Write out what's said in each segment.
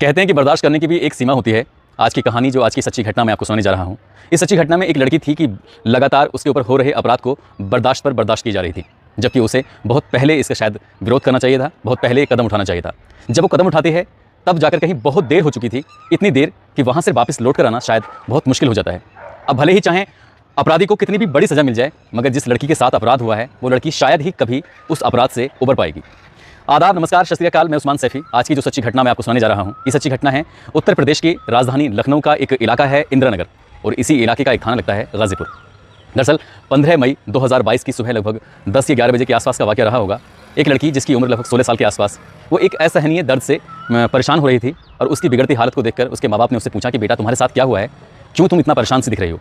कहते हैं कि बर्दाश्त करने की भी एक सीमा होती है। आज की कहानी जो आज की सच्ची घटना मैं आपको सुनाने जा रहा हूँ। इस सच्ची घटना में एक लड़की थी कि लगातार उसके ऊपर हो रहे अपराध को बर्दाश्त पर बर्दाश्त की जा रही थी, जबकि उसे बहुत पहले इसका शायद विरोध करना चाहिए था, बहुत पहले कदम उठाना चाहिए था। जब वो कदम उठाती है तब जाकर कहीं बहुत देर हो चुकी थी, इतनी देर कि वहाँ से वापस लौट कर आना शायद बहुत मुश्किल हो जाता है। अब भले ही चाहें अपराधी को कितनी भी बड़ी सज़ा मिल जाए, मगर जिस लड़की के साथ अपराध हुआ है वो लड़की शायद ही कभी उस अपराध से उबर पाएगी। आदाब, नमस्कार, सत श्री अकाल। मैं उस्मान सैफी। आज की जो सच्ची घटना मैं आपको सुनाने जा रहा हूँ, ये सच्ची घटना है उत्तर प्रदेश की राजधानी लखनऊ का एक इलाका है इंदिरानगर, और इसी इलाके का एक थाना लगता है गाजीपुर। दरअसल 15 मई 2022 की सुबह लगभग 10 या 11 बजे के आसपास का वाक़या रहा होगा। एक लड़की जिसकी उम्र लगभग 16 साल के आसपास, वो एक असहनीय दर्द से परेशान हो रही थी, और उसकी बिगड़ती हालत को देखकर उसके माँ बाप ने उससे पूछा कि बेटा तुम्हारे साथ क्या हुआ है, क्यों तुम इतना परेशान से दिख रही हो।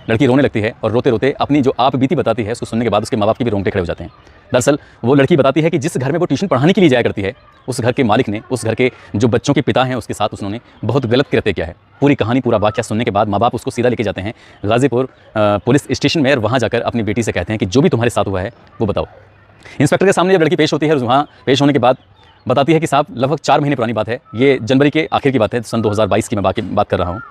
लड़की रोने लगती है और रोते रोते अपनी जो आप बीती बताती है उसको सुनने के बाद उसके माँ बाप के भी रोंगटे खड़े हो जाते हैं। दरअसल वो लड़की बताती है कि जिस घर में वो ट्यूशन पढ़ाने के लिए जाया करती है, उस घर के मालिक ने, उस घर के जो बच्चों के पिता हैं उसके साथ उन्होंने बहुत गलत कृत्य किया है। पूरी कहानी, पूरा वाक़या सुनने के बाद माँ बाप उसको सीधा लेके जाते हैं गाजीपुर पुलिस स्टेशन में, और वहाँ जाकर अपनी बेटी से कहते हैं कि जो भी तुम्हारे साथ हुआ है वो बताओ। इंस्पेक्टर के सामने जब लड़की पेश होती है, वहाँ पेश होने के बाद बताती है कि साहब लगभग 4 महीने पुरानी बात है, ये जनवरी के आखिर की बात है, सन 2022 की मैं बात कर रहा हूँ।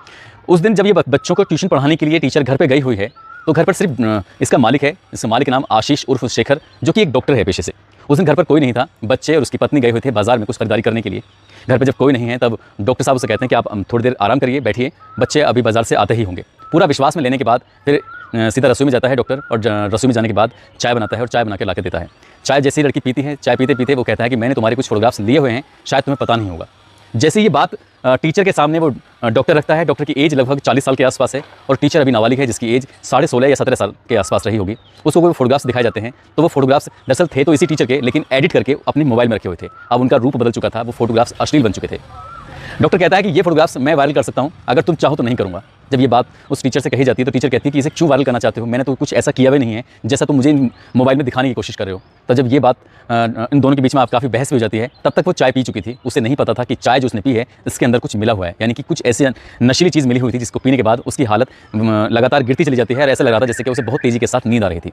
उस दिन जब ये बच्चों को ट्यूशन पढ़ाने के लिए टीचर घर पे गई हुई है, तो घर पर सिर्फ इसका मालिक है, इसका मालिक का नाम आशीष उर्फ शेखर, जो कि एक डॉक्टर है पेशे से। उस दिन घर पर कोई नहीं था, बच्चे और उसकी पत्नी गए हुए थे बाजार में कुछ खरीदारी करने के लिए। घर पर जब कोई नहीं है तब डॉक्टर साहब उसे कहते हैं कि आप थोड़ी देर आराम करिए, बैठिए, बच्चे अभी बाजार से आते ही होंगे। पूरा विश्वास में लेने के बाद फिर सीधा रसोई में जाता है डॉक्टर, और रसोई में जाने के बाद चाय बनाता है और चाय बना के ला के देता है। चाय जैसे ही लड़की पीती है, चाय पीते पीते वो कहता है कि मैंने तुम्हारे कुछ फोटोग्राफ्स लिए हुए हैं, शायद तुम्हें पता नहीं होगा। जैसे ये बात टीचर के सामने वो डॉक्टर रखता है, डॉक्टर की एज लगभग 40 साल के आसपास है, और टीचर अभी नाबालिग है जिसकी एज 16.5 या 17 साल के आसपास रही होगी। उसको वो फोटोग्राफ्स दिखाए जाते हैं, तो वो फोटोग्राफ्स दरअसल थे तो इसी टीचर के, लेकिन एडिट करके अपनी मोबाइल में रखे हुए थे। अब उनका रूप बदल चुका था, वो फोटोग्राफ्स अश्लील बन चुके थे। डॉक्टर कहता है कि ये फोटोग्राफ्स मैं वायरल कर सकता हूँ, अगर तुम चाहो तो नहीं करूँगा। जब ये बात उस टीचर से कही जाती है तो टीचर कहती है कि इसे क्यों वायरल करना चाहते हो, मैंने तो कुछ ऐसा किया भी नहीं है जैसा तुम मुझे मोबाइल में दिखाने की कोशिश कर रहे हो। तो जब ये बात इन दोनों के बीच में आप काफ़ी बहस भी हो जाती है। तब तक वो चाय पी चुकी थी, उसे नहीं पता था कि चाय जो उसने पी है इसके अंदर कुछ मिला हुआ है, यानी कि कुछ ऐसी नशीली चीज़ मिली हुई थी जिसको पीने के बाद उसकी हालत लगातार गिरती चली जाती है, और ऐसा लग रहा था जैसे कि उसे बहुत तेज़ी के साथ नींद आ रही थी।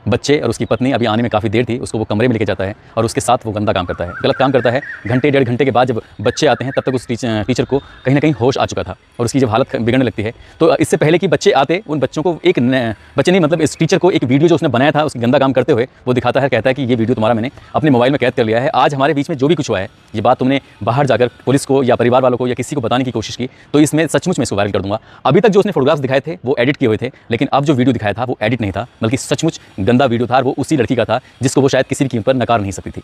बच्चे और उसकी पत्नी अभी आने में काफ़ी देर थी, उसको वो कमरे में लेके जाता है और उसके साथ वो गंदा काम करता है, गलत काम करता है। घंटे 1.5 घंटे के बाद जब बच्चे आते हैं तब तक उस टीचर को कहीं ना कहीं होश आ चुका था, और उसकी जब हालत बिगड़ने लगती है तो इससे पहले कि बच्चे आते, उन बच्चों को बच्चे नहीं मतलब इस टीचर को एक वीडियो जो उसने बनाया था उसकी गंदा काम करते हुए वो दिखाता है, कहता है कि ये वीडियो तुम्हारा मैंने अपने मोबाइल में कैद कर लिया है। आज हमारे बीच में जो भी कुछ हुआ है, ये बात तुमने बाहर जाकर पुलिस को या परिवार वालों को या किसी को बताने की कोशिश की तो इसमें सचमुच में इसको वायरल कर दूंगा। अभी तक जो उसने फोटोग्राफ्स दिखाए थे वो एडिट किए हुए थे, लेकिन अब जो वीडियो दिखाया था वो एडिट नहीं था, बल्कि सचमुच गंदा वीडियो था, और वो उसी लड़की का था जिसको वो शायद किसी भी कीमत पर नकार नहीं सकती थी।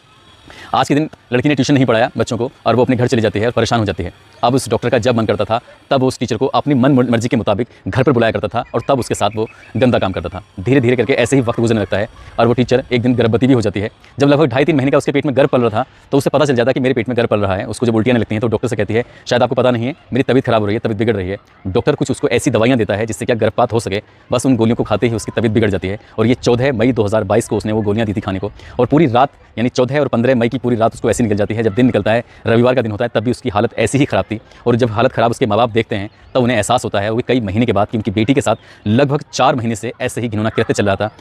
आज के दिन लड़की ने ट्यूशन नहीं पढ़ाया बच्चों को, और वो अपने घर चली जाती है और परेशान हो जाती है। अब उस डॉक्टर का जब मन करता था तब उस टीचर को अपनी मन मर्जी के मुताबिक घर पर बुलाया करता था, और तब उसके साथ वो गंदा काम करता था। धीरे धीरे करके ऐसे ही वक्त गुजरने लगता है, और वो टीचर एक दिन गर्भवती भी हो जाती है। जब लगभग 2.5-3 महीने का उसके पेट में गर्भ पल रहा था तो उसे पता चल जाता है कि मेरे पेट में गर्भ पल रहा है। उसको जब उल्टियाँ लगती हैं तो डॉक्टर से कहती है शायद आपको पता नहीं है, मेरी तबीयत खराब हो रही है, तबीयत बिगड़ रही है। डॉक्टर कुछ उसको ऐसी दवाइयाँ देता है जिससे क्या गर्भपात हो सके, बस उन गोलियों को खाते ही उसकी तबीयत बिगड़ जाती है। और ये 14 मई 2022 को उसने वो गोलियाँ दी थी खाने को, और पूरी रात यानी 14 और 15 मई की पूरी रात उसको ऐसी निकल जाती है। जब दिन निकलता है, रविवार का दिन होता है, तब भी उसकी हालत ऐसी ही ख़राब थी। और जब हालत ख़राब उसके माँ बाप देखते हैं तब उन्हें एहसास होता है वो कई महीने के बाद कि उनकी बेटी के साथ लगभग 4 महीने से ऐसे ही घिनौना कृत्य चल रहा था।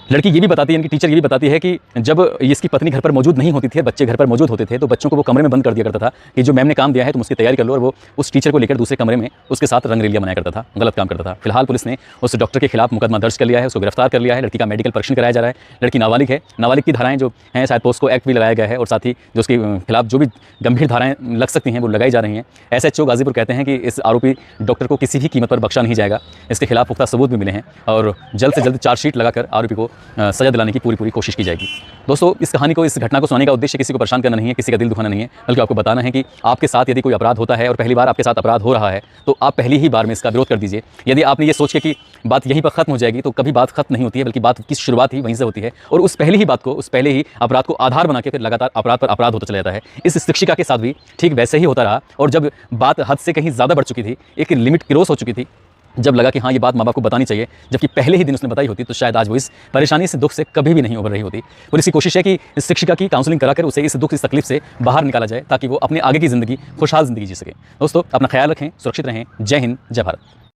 लड़की ये भी बताती है, इनकी टीचर ये भी बताती है कि जब इसकी पत्नी घर पर मौजूद नहीं होती थी, बच्चे घर पर मौजूद होते थे, तो बच्चों को वो कमरे में बंद कर दिया करता था कि जो मैम ने काम दिया है तुम उसकी तैयारी कर लो, और वो उस टीचर को लेकर दूसरे कमरे में उसके साथ रंगरेलियां बनाया करता था, गलत काम करता था। फिलहाल पुलिस ने उस डॉक्टर के खिलाफ मुकदमा दर्ज कर लिया है, उसको गिरफ्तार कर लिया है। लड़की का मेडिकल परीक्षण कराया जा रहा है। लड़की नाबालिग है, नाबालिग की धाराएं जो हैं शायद पोस्को एक्ट भी लगाया गया है, और साथ ही जो उसके खिलाफ जो भी गंभीर धाराएं लग सकती हैं वो लगाई जा रही हैं। SHO गाजीपुर कहते हैं कि इस आरोपी डॉक्टर को किसी भी कीमत पर बख्शा नहीं जाएगा। इसके खिलाफ पुख्ता सबूत भी मिले हैं, और जल्द से जल्द चार्जशीट लगाकर आरोपी को सजा दिलाने की पूरी कोशिश की जाएगी। दोस्तों, इस कहानी को, इस घटना को सुनाने का उद्देश्य किसी को परेशान करना नहीं है, किसी का दिल दुखाना नहीं है, बल्कि आपको बताना है कि आपके साथ यदि कोई अपराध होता है और पहली बार आपके साथ अपराध हो रहा है तो आप पहली ही बार में इसका विरोध कर दीजिए। यदि आपने ये सोच के कि बात यहीं पर खत्म हो जाएगी तो कभी बात खत्म नहीं होती है, बल्कि बात की शुरुआत ही वहीं से होती है, और उस पहले ही बात को, उस पहले ही अपराध को आधार बना के फिर लगातार अपराध पर अपराध होता चला जाता है। इस शिक्षिका के साथ भी ठीक वैसे ही होता रहा, और जब बात हद से कहीं ज़्यादा बढ़ चुकी थी, एक लिमिट क्रॉस हो चुकी थी, जब लगा कि हाँ ये बात माँ बाप को बतानी चाहिए, जबकि पहले ही दिन उसने बताई होती, तो शायद आज वो इस परेशानी से, दुख से कभी भी नहीं उभर रही होती। पुलिस की कोशिश है कि इस शिक्षिका की काउंसलिंग कराकर उसे इस दुख, इस तकलीफ से बाहर निकाला जाए, ताकि वो अपने आगे की ज़िंदगी खुशहाल ज़िंदगी जी सके। दोस्तों, अपना ख्याल रखें, सुरक्षित रहें। जय हिंद, जय भारत।